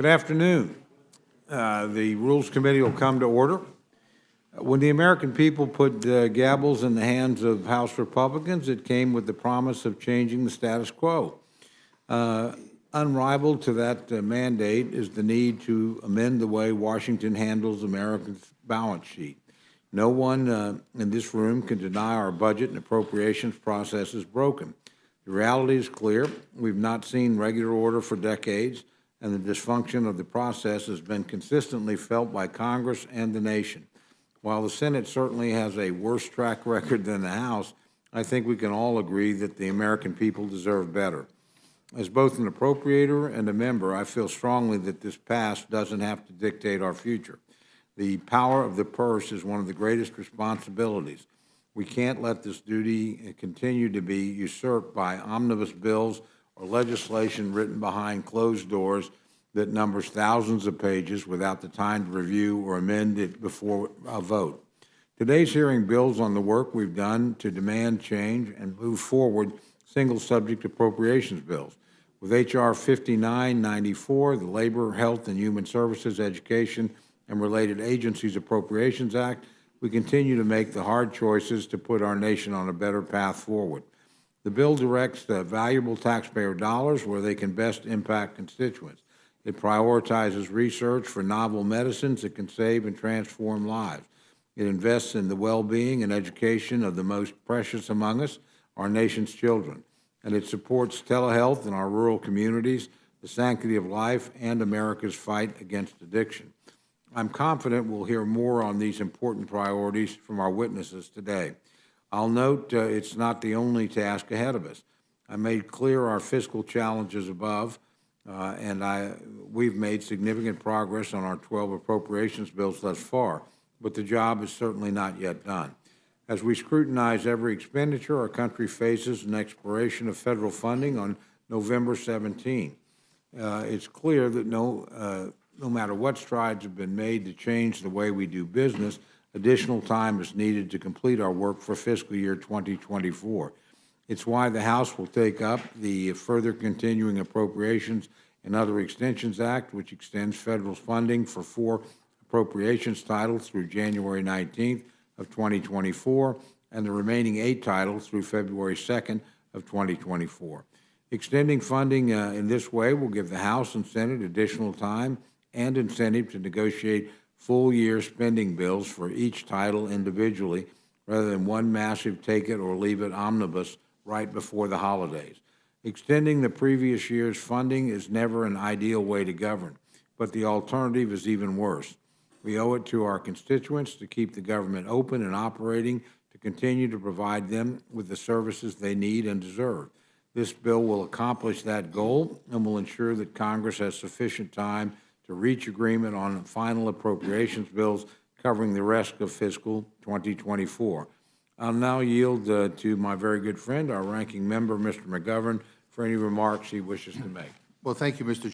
Good afternoon. The Rules Committee will come to order. When the American people put gavels in the hands of House Republicans, it came with the promise of changing the status quo. Unrivaled to that mandate is the need to amend the way Washington handles America's balance sheet. No one in this room can deny our budget and appropriations process is broken. The reality is clear. We've not seen regular order for decades, and the dysfunction of the process has been consistently felt by Congress and the nation. While the Senate certainly has a worse track record than the House, I think we can all agree that the American people deserve better. As both an appropriator and a member, I feel strongly that this past doesn't have to dictate our future. The power of the purse is one of the greatest responsibilities. We can't let this duty continue to be usurped by omnibus bills or legislation written behind closed doors that numbers thousands of pages without the time to review or amend it before a vote. Today's hearing builds on the work we've done to demand change and move forward single subject appropriations bills. With H.R. 5994, the Labor, Health, and Human Services, Education, and Related Agencies Appropriations Act, we continue to make the hard choices to put our nation on a better path forward. The bill directs valuable taxpayer dollars where they can best impact constituents. It prioritizes research for novel medicines that can save and transform lives. It invests in the well-being and education of the most precious among us, our nation's children. And it supports telehealth in our rural communities, the sanctity of life, and America's fight against addiction. I'm confident we'll hear more on these important priorities from our witnesses today. I'll note it's not the only task ahead of us. I made clear our fiscal challenges above, we've made significant progress on our 12 appropriations bills thus far, but the job is certainly not yet done. As we scrutinize every expenditure, our country faces an expiration of federal funding on November 17. It's clear that no matter what strides have been made to change the way we do business, additional time is needed to complete our work for fiscal year 2024. It's why the House will take up the Further Continuing Appropriations and Other Extensions Act, which extends federal funding for 4 appropriations titles through January 19th of 2024, and the remaining 8 titles through February 2nd of 2024. Extending funding in this way will give the House and Senate additional time and incentive to negotiate full-year spending bills for each title individually, rather than one massive take-it-or-leave-it omnibus right before the holidays. Extending the previous year's funding is never an ideal way to govern, but the alternative is even worse. We owe it to our constituents to keep the government open and operating, to continue to provide them with the services they need and deserve. This bill will accomplish that goal and will ensure that Congress has sufficient time to reach agreement on final appropriations bills covering the rest of fiscal 2024. I'll now yield to my very good friend, our ranking member, Mr. McGovern, for any remarks he wishes to make. Well, thank you, Mr.